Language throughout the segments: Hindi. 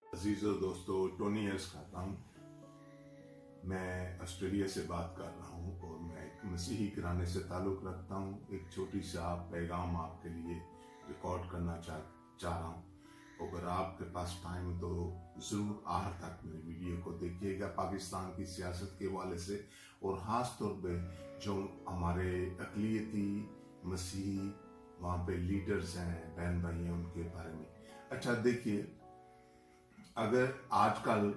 अजीजों दोस्तों, टोनी एस खाता हूँ। मैं ऑस्ट्रेलिया से बात कर रहा हूँ और मैं एक मसीही घराने से ताल्लुक़ रखता हूँ। एक छोटी सा पैगाम आपके लिए रिकॉर्ड करना चाह रहा हूँ। अगर आपके पास टाइम हो तो ज़रूर आखिर तक मेरी वीडियो को देखिएगा। पाकिस्तान की सियासत के हवाले से और ख़ास तौर पे जो हमारे अक़लियती मसीही वहाँ पे लीडर्स हैं, बहन भाई हैं, उनके बारे में। अच्छा देखिए, अगर आजकल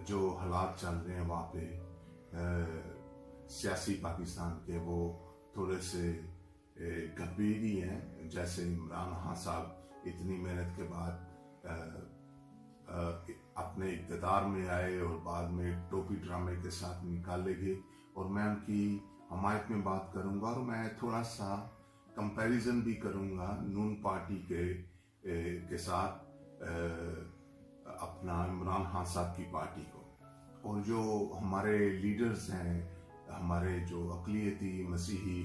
जो हालात चल रहे हैं वहाँ पे सियासी पाकिस्तान के, वो थोड़े से गंभीर ही हैं। जैसे इमरान खान साहब इतनी मेहनत के बाद अपने इक़्तिदार में आए और बाद में टोपी ड्रामे के साथ निकाले गए, और मैं उनकी हमायत में बात करूँगा और मैं थोड़ा सा कंपैरिजन भी करूँगा नून पार्टी के साथ अपना इमरान खान साहब की पार्टी को। और जो हमारे लीडर्स हैं, हमारे जो अक़लियती मसीही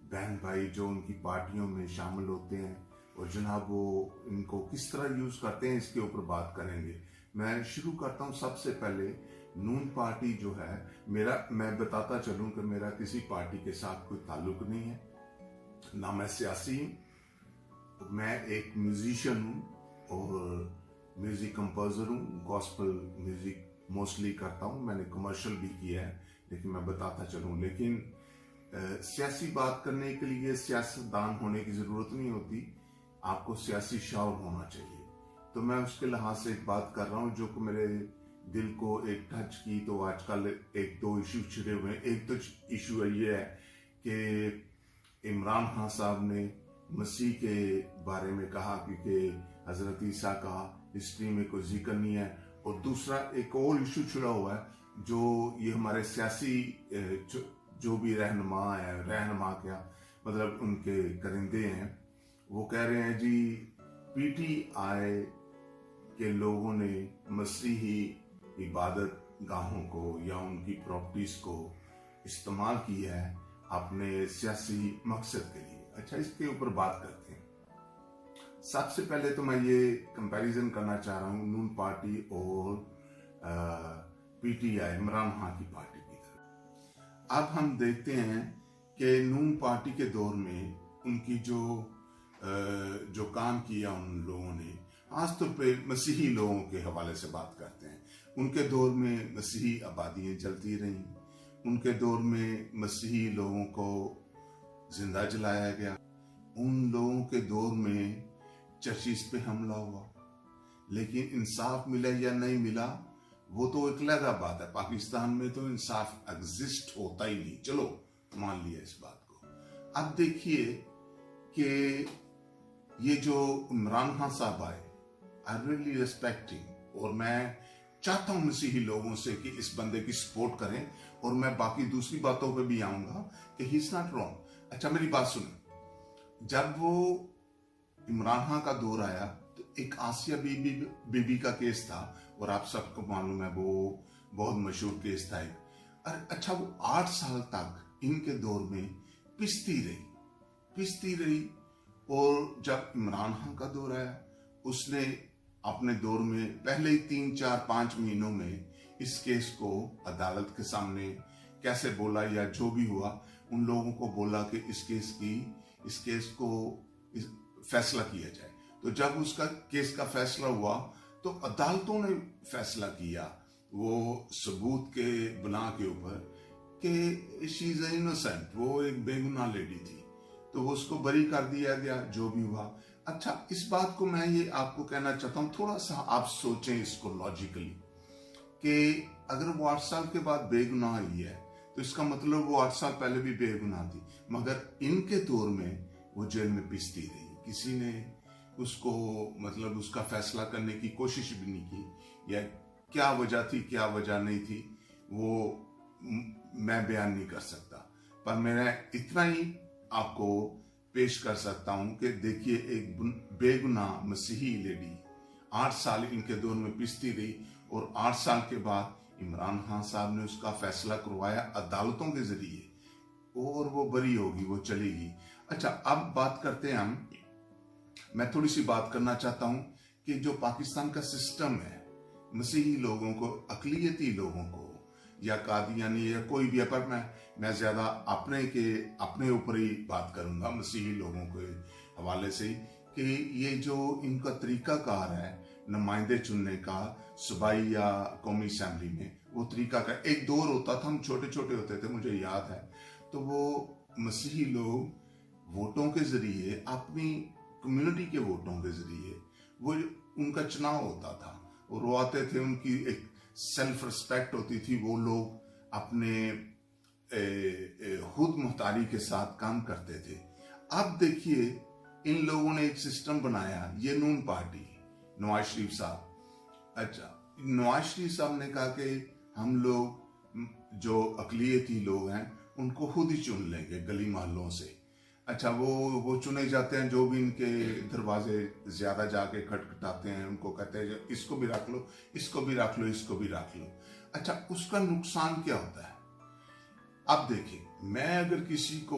बहन भाई जो उनकी पार्टियों में शामिल होते हैं, और जनाब वो इनको किस तरह यूज़ करते हैं, इसके ऊपर बात करेंगे। मैं शुरू करता हूँ। सबसे पहले नून पार्टी जो है, मैं बताता चलूँ कि मेरा किसी पार्टी के साथ कोई ताल्लुक नहीं है, ना मैं सियासी हूँ। मैं एक म्यूजिशियन हूँ और म्यूजिक कंपोजर हूँ। गॉस्पेल म्यूजिक मोस्टली करता हूँ। मैंने कमर्शियल भी किया है, लेकिन मैं बताता चलूँ। लेकिन सियासी बात करने के लिए सियासतदान होने की ज़रूरत नहीं होती, आपको सियासी शौर होना चाहिए। तो मैं उसके लिहाज से एक बात कर रहा हूँ जो कि मेरे दिल को एक टच की। तो आजकल एक दो इशू छिड़े हुए हैं। एक तो इशू ये है कि इमरान खान साहब ने मसीह के बारे में कहा क्योंकि हज़रत ईसा का हिस्ट्री में कोई जिक्र नहीं है। और दूसरा एक और इशू छिड़ा हुआ है जो ये हमारे सियासी जो भी रहनुमा क्या मतलब उनके करिंदे हैं, वो कह रहे हैं जी पीटीआई के लोगों ने मसीही इबादत गाहों को या उनकी प्रॉपर्टीज को इस्तेमाल किया है अपने सियासी मकसद के लिए। अच्छा, इसके ऊपर बात करते हैं। सबसे पहले तो मैं ये कंपैरिजन करना चाह रहा हूँ नून पार्टी और पीटीआई, इमरान खान की पार्टी की तरफ। अब हम देखते हैं कि नून पार्टी के दौर में उनकी जो काम किया उन लोगों ने, खासतौर पे मसीही लोगों के हवाले से बात करते हैं। उनके दौर में मसीही आबादियाँ जलती रहीं, उनके दौर में मसीही लोगों को जिंदा जलाया गया, उन लोगों के दौर में चर्चिस पे हमला हुआ। लेकिन इंसाफ मिला या नहीं मिला वो तो एक अलग बात है। पाकिस्तान में तो इंसाफ एग्जिस्ट होता ही नहीं, चलो मान लिया इस बात को। अब देखिए कि ये जो इमरान खान साहब आए, आई रियली रिस्पेक्टिंग, और मैं चाहता हूं मसीही लोगों से कि इस बंदे की सपोर्ट करें, और मैं बाकी दूसरी बातों पे भी आऊंगा कि ही इज नॉट रॉन्ग। अच्छा, मेरी बात सुनो। जब वो इमरान खान का दौर आया तो एक आसिया बीबी का केस था, और आप सबको मालूम है वो बहुत मशहूर केस था एक। अच्छा, वो 8 साल तक इनके दौर में पिसती रही। और जब इमरान खान का दौर आया, उसने अपने दौर में पहले ही 3, 4, 5 महीनों में इस केस को अदालत के सामने कैसे बोला, या जो भी हुआ उन लोगों को बोला कि इस केस को फैसला किया जाए। तो जब उसका केस का फैसला हुआ तो अदालतों ने फैसला किया वो सबूत के बिना के ऊपर कि शी इज इनोसेंट, वो एक बेगुनाह लेडी थी, तो वो उसको बरी कर दिया गया, जो भी हुआ। अच्छा, इस बात को मैं ये आपको कहना चाहता हूँ, थोड़ा सा आप सोचें इसको लॉजिकली, कि अगर वो 8 साल के बाद बेगुनाह हुई है तो इसका मतलब वो 8 साल पहले भी बेगुनाह थी, मगर इनके दौर में वो जेल में पिसती रही। किसी ने उसको मतलब उसका फैसला करने की कोशिश भी नहीं की, या क्या वजह थी क्या वजह नहीं थी वो मैं बयान नहीं कर सकता। पर मैं इतना ही आपको पेश कर सकता हूं कि देखिए, एक बेगुनाह मसीही लेडी 8 साल इनके दौर में पिसती रही, और 8 साल के बाद इमरान खान साहब ने उसका फैसला करवाया अदालतों के जरिए, और वो बरी होगी, वो चलेगी। अच्छा, अब बात करते हैं मैं थोड़ी सी बात करना चाहता हूं कि जो पाकिस्तान का सिस्टम है, मसीही लोगों को, अकलियती लोगों को, या कादियानी या कोई भी, पर मैं ज्यादा अपने ऊपर ही बात करूंगा मसीही लोगों के हवाले से, कि ये जो इनका तरीकाकार है नुमाइंदे चुनने का सूबाई या कौमी असेंबली में, वो तरीका का एक दौर होता था, हम छोटे छोटे होते थे, मुझे याद है, तो वो मसीही लोग वोटों के जरिए, अपनी कम्युनिटी के वोटों के जरिए, वो उनका चुनाव होता था और वो आते थे, उनकी एक सेल्फ रिस्पेक्ट होती थी, वो लोग अपने खुद मुख्तारी के साथ काम करते थे। अब देखिए इन लोगों ने एक सिस्टम बनाया, ये नून पार्टी, नवाज शरीफ साहब, अच्छा नवाज शरीफ साहब ने कहा कि हम लोग जो अकलियती लोग हैं उनको खुद ही चुन लेंगे गली मोहल्लों से। अच्छा वो चुने जाते हैं, जो भी इनके दरवाजे ज्यादा जाके खटखटाते हैं, उनको कहते हैं इसको भी रख लो, इसको भी रख लो, इसको भी रख लो। अच्छा उसका नुकसान क्या होता है? अब देखिए, मैं अगर किसी को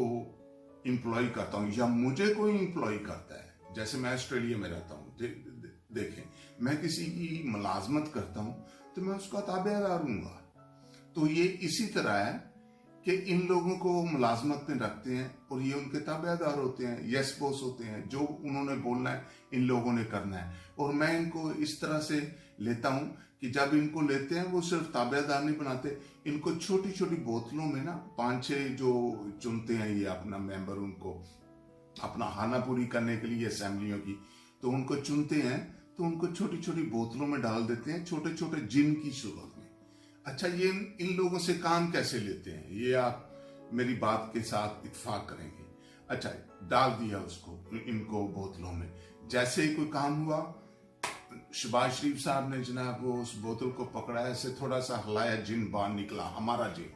इंप्लॉय करता हूं या मुझे कोई इंप्लॉय करता है, जैसे मैं ऑस्ट्रेलिया में रहता हूं, देखें मैं किसी की मुलाजमत करता हूं तो मैं उसका ताबेदार हूंगा। तो ये इसी तरह है कि इन लोगों को मुलाजमत में रखते हैं और ये उनके ताबेदार होते हैं, यस बॉस होते हैं, जो उन्होंने बोलना है इन लोगों ने करना है। और मैं इनको इस तरह से लेता हूं कि जब इनको लेते हैं वो सिर्फ ताबेदार नहीं बनाते, इनको छोटी छोटी बोतलों में ना 5-6 जो चुनते हैं ये अपना मेंबर, उनको अपना खाना पूरी करने के लिए असेंबलियों की, तो उनको चुनते हैं, तो उनको छोटी छोटी बोतलों में डाल देते हैं, छोटे छोटे जिन की सूरत में। अच्छा ये इन लोगों से काम कैसे लेते हैं, ये आप मेरी बात के साथ इत्तेफाक करेंगे। अच्छा डाल दिया उसको इनको बोतलों में, जैसे ही कोई काम हुआ, शहबाज शरीफ साहब ने जनाब वो उस बोतल को पकड़ा, ऐसे थोड़ा सा हिलाया, जिन बाहर निकला, हमारा जिन,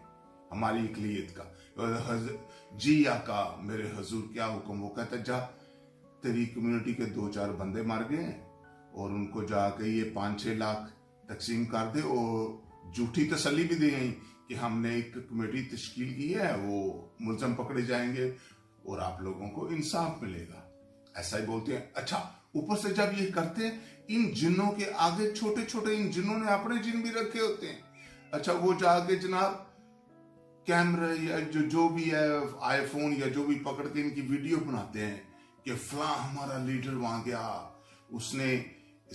हमारी इकलियत का। जी आका मेरे हजूर क्या हुक्म, वो कहता जा तेरी कम्युनिटी के 2-4 बंदे मार गए और उनको जाके ये 5-6 लाख तकसीम कर दे, और झूठी तसल्ली भी दी गई कि हमने एक कमेटी तश्कील की है, वो मुलजम पकड़े जाएंगे और आप लोगों को इंसाफ मिलेगा, ऐसा ही बोलते हैं। अच्छा ऊपर से जब ये करते हैं, इन जिन्नों के आगे छोटे छोटे, इन जिन्नों ने अपने जिन भी रखे होते हैं। अच्छा वो जाके जनाब कैमरा या जो भी है आईफोन या जो भी पकड़ के इनकी वीडियो बनाते हैं कि फला हमारा लीडर वहां गया, उसने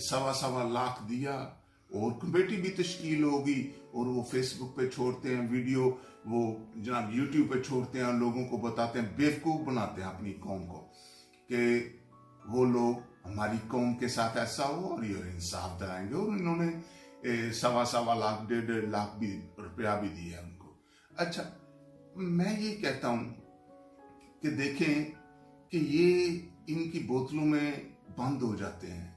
1.25 लाख दिया और कमेटी भी तश्कील होगी, और वो फेसबुक पे छोड़ते हैं वीडियो, वो जनाब यूट्यूब पे छोड़ते हैं, लोगों को बताते हैं, बेवकूफ बनाते हैं अपनी कौम को कि वो लोग हमारी कौम के साथ ऐसा हो और ये इंसाफ दिलाएंगे, और इन्होंने 1.25 लाख 1.5 लाख भी रुपया भी दिया उनको। अच्छा मैं ये कहता हूं कि देखें कि ये इनकी बोतलों में बंद हो जाते हैं,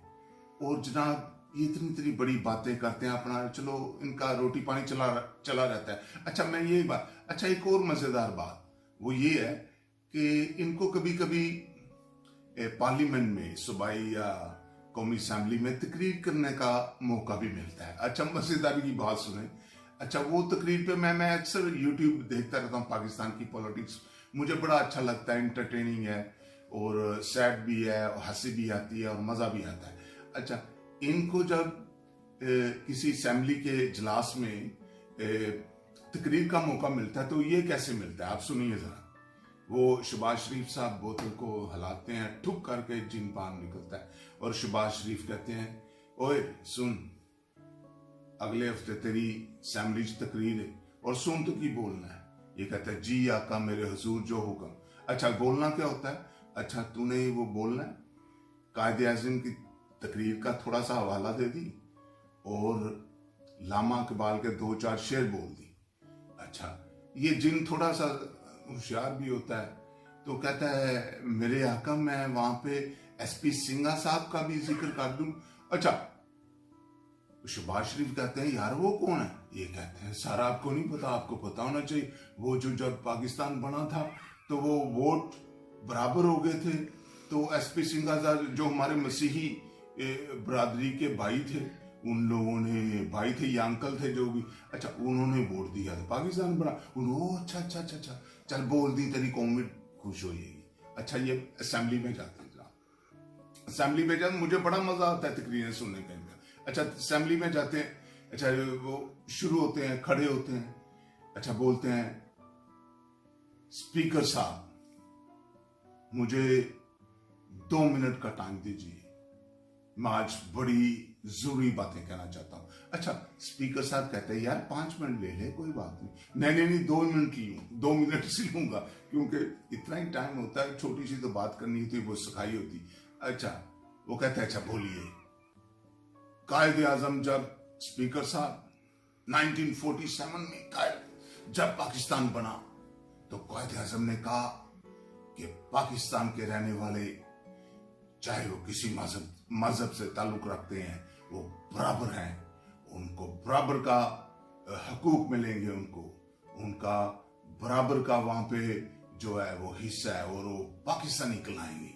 और जनाब ये इतनी बड़ी बातें करते हैं, अपना चलो इनका रोटी पानी चला रहता है। अच्छा मैं यही बात, अच्छा एक और मजेदार बात वो ये है कि इनको कभी कभी पार्लियामेंट में, सूबाई या कौमी असेंबली में तकरीर करने का मौका भी मिलता है। अच्छा मजेदारी की बात सुने, अच्छा वो तकरीर पे मैं अक्सर यूट्यूब देखता रहता हूँ, पाकिस्तान की पॉलिटिक्स मुझे बड़ा अच्छा लगता है, इंटरटेनिंग है और सैड भी है, हंसी भी आती है और मजा भी आता है। अच्छा इनको जब किसी असेंबली के इजलास में तकरीर का मौका मिलता है तो ये कैसे मिलता है, आप सुनिए जरा। वो शहबाज शरीफ साहब बोतल को हिलाते हैं, ठुक करके जिन पान निकलता है, और शहबाज शरीफ कहते हैं ओए सुन, अगले हफ्ते तेरी असेंबली तकरीर है और सुन तो की बोलना है। ये कहता है जी आका मेरे हुजूर जो हुक्म। अच्छा बोलना क्या होता है? अच्छा तूने वो बोलना है, कायदे आज़म की तकरीर का थोड़ा सा हवाला दे दी और लामा इकबाल के 2-4 शेर बोल दी। अच्छा ये जिन थोड़ा सा होशियार भी होता है, तो कहता है मेरे आका मैं वहां पे एसपी सिंघा साहब का भी जिक्र कर दूं। अच्छा शहबाज शरीफ कहते हैं यार वो कौन है? ये कहते हैं सारा आपको नहीं पता, आपको पता होना चाहिए, वो जो जब पाकिस्तान बना था तो वो वोट बराबर हो गए थे, तो एसपी सिंघा साहब जो हमारे मसीही बरादरी के भाई थे, उन लोगों ने, भाई थे या अंकल थे जो भी, अच्छा उन्होंने वोट दिया था, पाकिस्तान बना। उन्होंने अच्छा अच्छा अच्छा अच्छा चल बोल दी, तेरी कौम में खुश हो जाएगी। अच्छा ये असेंबली में जाते हैं, असेंबली में जाते, मुझे बड़ा मजा आता है तकरीरें सुनने का इनका। अच्छा, असेंबली में जाते हैं, अच्छा वो शुरू होते हैं, खड़े होते हैं, अच्छा बोलते हैं, स्पीकर साहब मुझे 2 मिनट का टाइम दीजिए, मैं आज बड़ी जरूरी बातें कहना चाहता हूं। अच्छा, स्पीकर साहब कहते हैं यार 5 मिनट ले ले, कोई बात नहीं। नहीं 2 मिनट लूं, 2 मिनट से लूंगा, क्योंकि इतना ही टाइम होता है, छोटी सी तो बात करनी होती है, वो सिखाई होती। अच्छा, वो कहते हैं अच्छा बोलिए। कायदे आजम जब स्पीकर साहब 1947 में जब पाकिस्तान बना, तो कायदे आजम ने कहा कि पाकिस्तान के रहने वाले चाहे वो किसी मजहब से ताल्लुक रखते हैं, वो बराबर हैं, उनको बराबर का हकूक मिलेंगे, उनका बराबर का वहां पे जो है वो हिस्सा है, और वो पाकिस्तानी कहलाएंगे।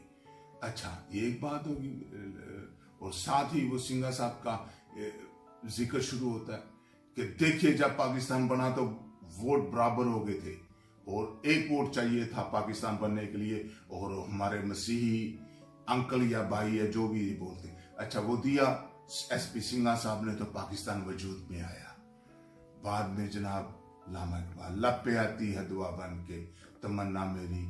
अच्छा, ये एक बात होगी। और साथ ही वो सिंघा साहब का जिक्र शुरू होता है कि देखिए जब पाकिस्तान बना तो वोट बराबर हो गए थे, और एक वोट चाहिए था पाकिस्तान बनने के लिए, और हमारे मसीही अंकल या भाई या जो भी बोलते, अच्छा वो दिया एसपी सिंघा साहब ने, तो पाकिस्तान वजूद में आया। बाद में जनाब लामा इकबाल, लपे आती है दुआ बन के तमन्ना मेरी,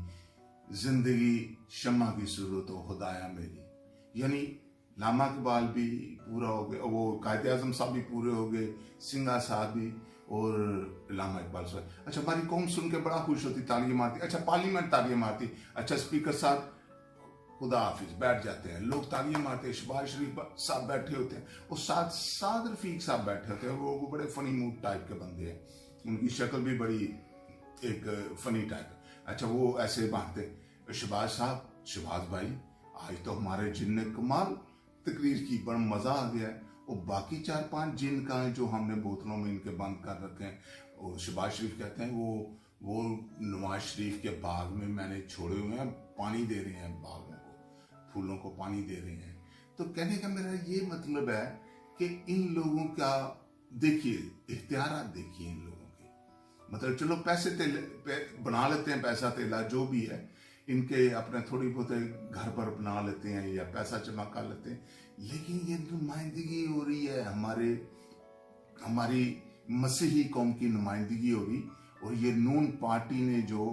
जिंदगी शम्मा की सूरत हो खुदाया मेरी। यानी लामा इकबाल भी पूरा हो गया, वो कायदे आजम साहब भी पूरे हो गए, सिंघा साहब भी, और लामा इकबाल साहब। अच्छा, हमारी कौम सुन के बड़ा खुश होती, तालियां मारती। अच्छा, पार्लियामेंट तालियां मारती। अच्छा, स्पीकर साहब खुदा हाफिज बैठ जाते हैं, लोग तालियां मारते हैं, शहबाज शरीफ साहब बैठे होते हैं, और साथ साद रफीक साहब बैठे होते हैं, वो बड़े फनी मूड टाइप के बंदे हैं, उनकी शक्ल भी बड़ी एक फनी टाइप। अच्छा, वो ऐसे बांटते, शहबाज साहब, शहबाज भाई आज तो हमारे जिन ने कमाल तकरीर की, बड़ा मजा आ गया है, और बाकी 4-5 जिन का है जो हमने बोतलों में इनके बंद कर रखे हैं। और शहबाज शरीफ कहते हैं वो नवाज शरीफ के बाग में मैंने छोड़े हुए हैं, पानी दे रहे हैं, बागों को, फूलों को पानी दे रहे हैं। तो कहने का मेरा ये मतलब है कि इन लोगों का देखिए इख्तियार, देखिए इन लोगों के, मतलब चलो पैसे बना लेते हैं, पैसा तेला जो भी है, इनके अपने थोड़ी बहुत घर पर बना लेते हैं या पैसा जमा कर लेते हैं, लेकिन ये नुमाइंदगी हो रही है, हमारी मसीही कौम की नुमाइंदगी हो रही, और ये नून पार्टी ने जो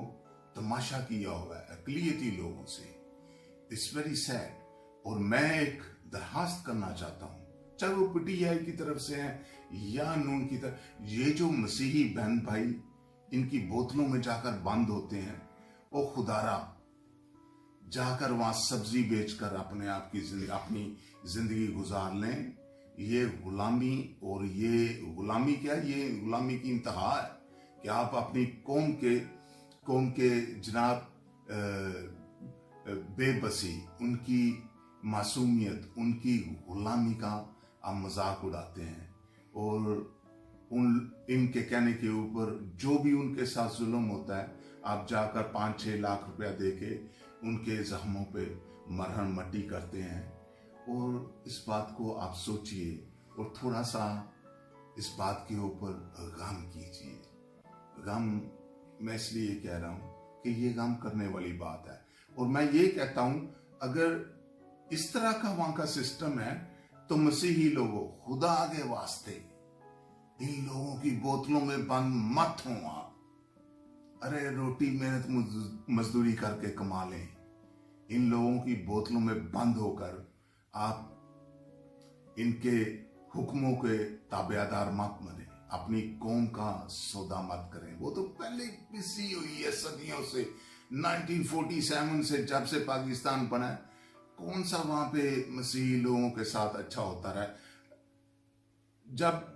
तमाशा किया हुआ है अकलियती लोगों से, इट्स वेरी सैड। और मैं एक दरखास्त करना चाहता हूं, चाहे वो पीटीआई की तरफ से है या नून की तरफ, ये जो मसीही बहन भाई इनकी बोतलों में जाकर बंद होते हैं, वो खुदारा जाकर वहां सब्जी बेचकर अपने आप की अपनी जिंदगी गुजार लें। ये गुलामी, और ये गुलामी क्या, ये गुलामी की इंतहा है कि आप अपनी कौम के जनाब बेबसी, उनकी मासूमियत, उनकी गुलामी का आप मजाक उड़ाते हैं, और इनके कहने के ऊपर जो भी उनके साथ जुल्म होता है, आप जाकर 5-6 लाख रुपया देके उनके जख्मों पे मरहम मट्टी करते हैं। और इस बात को आप सोचिए, और थोड़ा सा इस बात के ऊपर गम कीजिए। गम मैं इसलिए कह रहा हूं कि ये गम करने वाली बात है, और मैं ये कहता हूं अगर इस तरह का वहां का सिस्टम है, तो मसीही लोगों, खुदा के वास्ते इन लोगों की बोतलों में बंद मत हो आप। अरे रोटी मेहनत मजदूरी करके कमा लें, इन लोगों की बोतलों में बंद होकर आप इनके हुक्मों के ताबेदार मत बने, अपनी कौम का सौदा मत करें। वो तो पहले पिसी हुई है सदियों से, 1947 से जब से पाकिस्तान बना है, कौन सा वहां पे मसीही लोगों के साथ अच्छा होता रहा। जब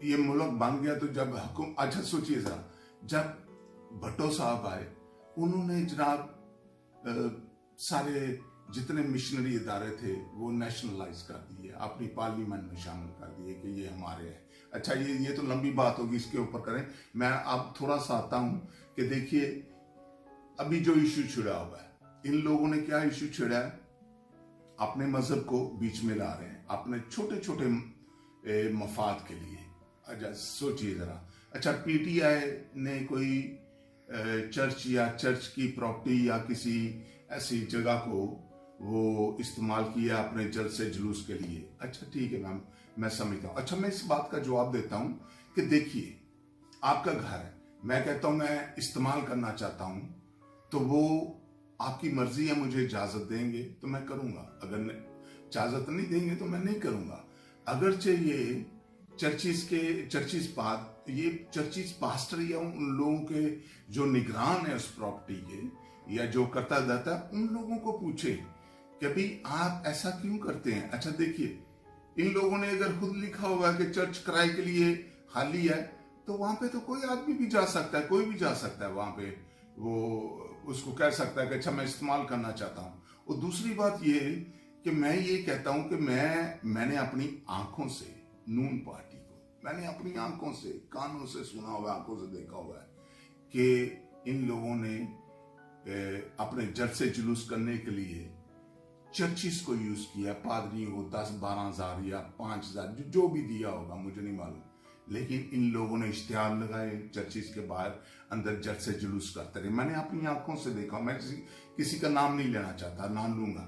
ये मुल्क बन गया तो जब हुक्म, अच्छा सोचिए जरा, जब भट्टो साहब आए, उन्होंने जनाब सारे जितने मिशनरी इदारे थे वो नेशनलाइज कर दिए, अपनी पार्लियामेंट में शामिल कर दिए कि ये हमारे हैं। अच्छा, ये तो लंबी बात होगी, इसके ऊपर करें। मैं अब थोड़ा सा आता हूं कि देखिए अभी जो इश्यू छिड़ा हुआ है, इन लोगों ने क्या इश्यू छिड़ा है, अपने मजहब को बीच में ला रहे हैं अपने छोटे छोटे मफाद के लिए। अच्छा सोचिए जरा, अच्छा पीटीआई ने कोई चर्च या चर्च की प्रॉपर्टी या किसी ऐसी जगह को वो इस्तेमाल किया अपने जलसे जुलूस के लिए। अच्छा ठीक है मैम, मैं समझता हूँ। अच्छा, मैं इस बात का जवाब देता हूँ कि देखिए, आपका घर है, मैं कहता हूँ मैं इस्तेमाल करना चाहता हूँ, तो वो आपकी मर्जी है, मुझे इजाजत देंगे तो मैं करूंगा, अगर इजाजत नहीं देंगे तो मैं नहीं करूंगा। अगरचे ये चर्चिस पास्टर या उन लोगों के जो निगरान है उस प्रॉपर्टी के, या जो करता धरता है, उन लोगों को पूछे कि भाई आप ऐसा क्यों करते हैं। अच्छा देखिए, इन लोगों ने अगर खुद लिखा होगा कि चर्च किराए के लिए खाली है, तो वहां पे तो कोई आदमी भी जा सकता है, कोई भी जा सकता है वहां पे, वो उसको कह सकता है कि अच्छा मैं इस्तेमाल करना चाहता हूं। और दूसरी बात ये कि मैं ये कहता हूं कि मैंने अपनी आंखों से नून पार्टी को, मैंने अपनी आंखों से, कानों से सुना हुआ, आंखों से देखा हुआ है कि इन लोगों ने अपने जलसे जुलूस करने के लिए चर्चिस को यूज किया, पादरियों को 10-12 हजार या 5,000 जो भी दिया होगा, मुझे नहीं मालूम, लेकिन इन लोगों ने इश्तिहार लगाए चर्चिस के बाहर, अंदर जलसे जुलूस करते रहे। मैंने अपनी आंखों से देखा। मैं किसी का नाम नहीं लेना चाहता, नाम लूंगा,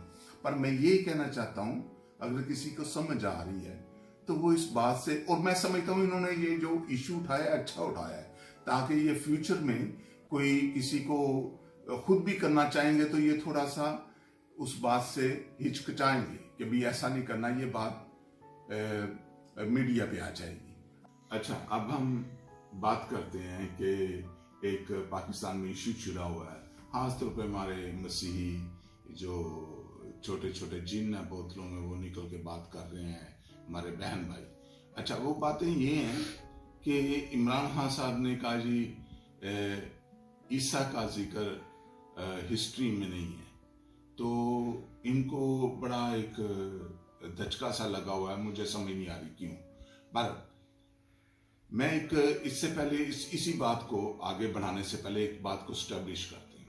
पर मैं ये कहना चाहता हूं, अगर किसी को समझ आ रही है तो वो इस बात से, और मैं समझता हूं इन्होंने ये जो इशू उठाया अच्छा उठाया है, ताकि ये फ्यूचर में कोई किसी को खुद भी करना चाहेंगे तो ये थोड़ा सा उस बात से हिचकिचाएंगे कि भी ऐसा नहीं करना, ये बात मीडिया पे आ जाएगी। अच्छा, अब हम बात करते हैं कि एक पाकिस्तान में इशू छिड़ा हुआ है, खासतौर पे हमारे मसीही जो छोटे छोटे जिन है बोतलों में, वो निकल के बात कर रहे हैं, हमारे बहन भाई। अच्छा, वो बातें ये हैं कि इमरान खान साहब ने कहा जी ईसा का जिक्र हिस्ट्री में नहीं है, तो इनको बड़ा एक धचका सा लगा हुआ है, मुझे समझ नहीं आ रही क्यों। पर मैं इससे पहले इसी बात को आगे बढ़ाने से पहले एक बात को स्टैब्लिश करते हैं।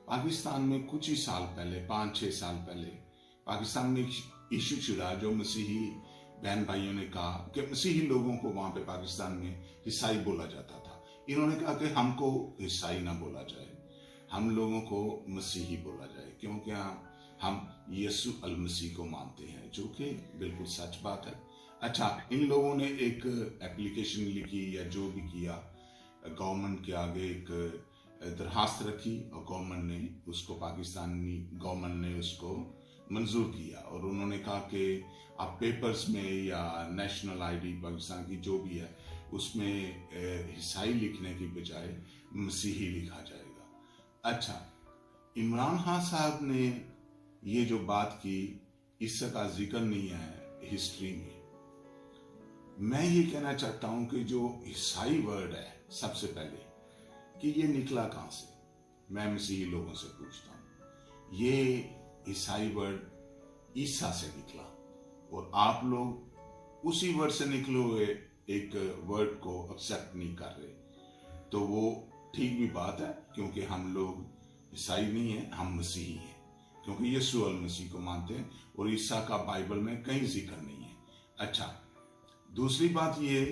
पाकिस्तान में कुछ ही साल पहले, 5-6 साल पहले, पाकिस्तान में इशू छिड़ा जो मसीही बहन भाइयों ने कहा कि मसीही लोगों को वहां पे पाकिस्तान में ईसाई बोला जाता था। इन्होंने कहा कि हमको ईसाई ना बोला जाए, हम लोगों को मसीही बोला जाए, क्योंकि हम यीशु अल मसीह को मानते हैं, जो कि बिल्कुल सच बात है। अच्छा, इन लोगों ने एक एप्लीकेशन लिखी या जो भी किया, गवर्नमेंट के आगे एक दरखास्त रखी, और गवर्नमेंट ने उसको, पाकिस्तानी गवर्नमेंट ने उसको मंजूर किया, और उन्होंने कहा कि आप पेपर्स में या नेशनल आईडी पाकिस्तान की जो भी है उसमें ईसाई लिखने की बजाय मसीही लिखा जाएगा। अच्छा, इमरान खान साहब ने ये जो बात की, इसका जिक्र नहीं है हिस्ट्री में। मैं ये कहना चाहता हूं कि जो ईसाई वर्ड है, सबसे पहले कि ये निकला कहां से, मैं मसीही लोगों से पूछता हूं। ये ईसाई वर्ड ईसा से निकला, और आप लोग उसी वर्ड से निकले हुए एक वर्ड को एक्सेप्ट नहीं कर रहे, तो वो ठीक भी बात है, क्योंकि हम लोग ईसाई नहीं है, हम मसीही हैं, क्योंकि यीशु अल मसीह को मानते हैं, और ईसा का बाइबल में कहीं जिक्र नहीं है। अच्छा, दूसरी बात ये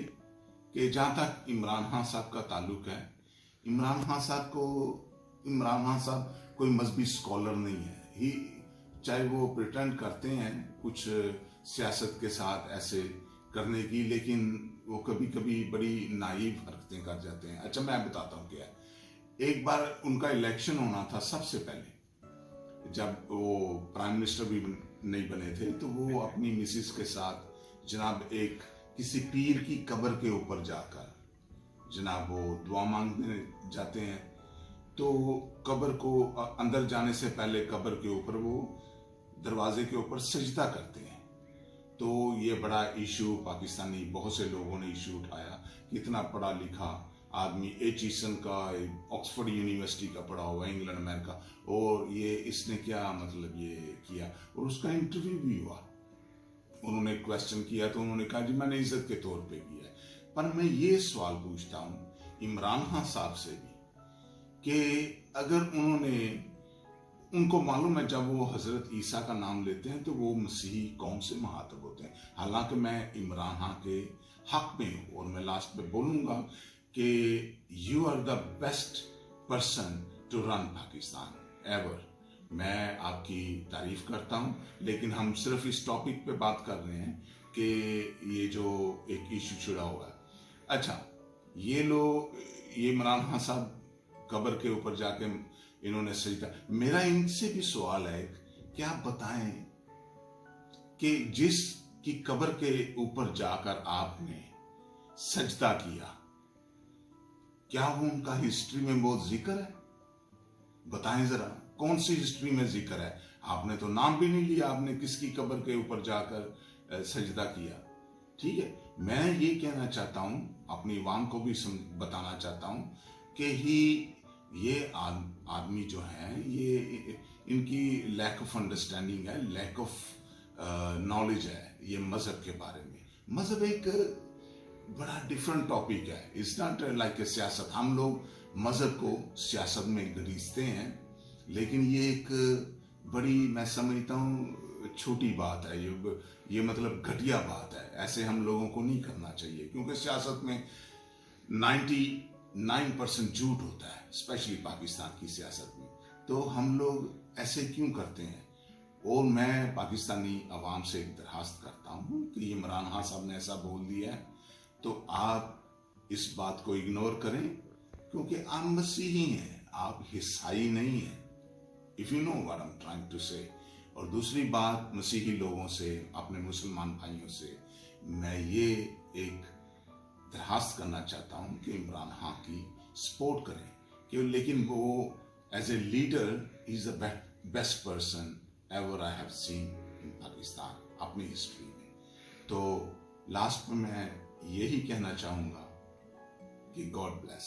कि जहां तक इमरान खान साहब का ताल्लुक है, इमरान खान साहब कोई मजहबी स्कॉलर नहीं है। चाहे वो प्रिटेंड करते हैं कुछ सियासत के साथ ऐसे करने की, लेकिन वो कभी कभी बड़ी नाइव हरकतें कर जाते हैं। अच्छा, मैं बताता हूँ क्या है। एक बार उनका इलेक्शन होना था, सबसे पहले जब वो प्राइम मिनिस्टर भी नहीं बने थे, तो वो अपनी मिसिस के साथ जनाब एक किसी पीर की कब्र के ऊपर जाकर जनाब वो दुआ मांगने जाते हैं। तो कब्र को अंदर जाने से पहले कब्र के ऊपर वो दरवाजे के ऊपर सजदा करते हैं। तो ये बड़ा इशू पाकिस्तानी बहुत से लोगों ने इशू उठाया कि इतना पढ़ा लिखा आदमी, एचिसन का, ऑक्सफोर्ड यूनिवर्सिटी का पढ़ा हुआ, इंग्लैंड अमेरिका, और ये इसने क्या मतलब ये किया। और उसका इंटरव्यू भी हुआ, उन्होंने क्वेश्चन किया तो उन्होंने कहा जी मैंने इज्जत के तौर पे किया। पर मैं ये सवाल पूछता हूँ इमरान खान साहब से भी कि अगर उनको मालूम है जब वो हजरत ईसा का नाम लेते हैं तो वो मसीही कौम से मुखातब होते हैं। हालांकि मैं इमरान खान के हक में हूँ, और मैं लास्ट में बोलूंगा कि you are the best person to run Pakistan ever. मैं आपकी तारीफ करता हूं, लेकिन हम सिर्फ इस टॉपिक पे बात कर रहे हैं कि ये जो एक इशू छुड़ा हुआ है। अच्छा, ये इमरान खान साहब कब्र के ऊपर जाके इन्होंने सजदा, मेरा इनसे भी सवाल है कि आप बताएं कि जिसकी कब्र के ऊपर जाकर आपने सजदा किया, क्या वो उनका हिस्ट्री में बहुत जिक्र है? बताएं जरा, कौन सी हिस्ट्री में जिक्र है? आपने तो नाम भी नहीं लिया, आपने किसकी कब्र के ऊपर जाकर सजदा किया। ठीक है, मैं ये कहना चाहता हूं, अपनी आवाम को भी बताना चाहता हूं कि ये आदमी जो है, ये इनकी लैक ऑफ अंडरस्टैंडिंग है, लैक ऑफ नॉलेज है ये मजहब के बारे में। मजहब एक बड़ा डिफरेंट टॉपिक है, इट्स नॉट लाइक ए सियासत। हम लोग मजहब को सियासत में घसीटते हैं, लेकिन ये एक बड़ी, मैं समझता हूँ, छोटी बात है। ये मतलब घटिया बात है। ऐसे हम लोगों को नहीं करना चाहिए, क्योंकि सियासत में 99% झूठ होता है, स्पेशली पाकिस्तान की सियासत में। तो हम लोग ऐसे क्यों करते हैं? और मैं पाकिस्तानी अवाम से एक दरखास्त करता हूँ कि इमरान खान साहब ने ऐसा बोल दिया है तो आप इस बात को इग्नोर करें, क्योंकि आप मसीही हैं, आप ईसाई नहीं हैं। If you know what I am trying to say. और दूसरी बात, मसीही लोगों से, अपने मुसलमान भाइयों से मैं ये एक दरखास्त करना चाहता हूं कि इमरान खान की सपोर्ट करें, कि लेकिन वो as a leader is the best person ever I have seen in Pakistan अपनी हिस्ट्री में। तो लास्ट में मैं यही कहना चाहूंगा कि गॉड ब्लेस।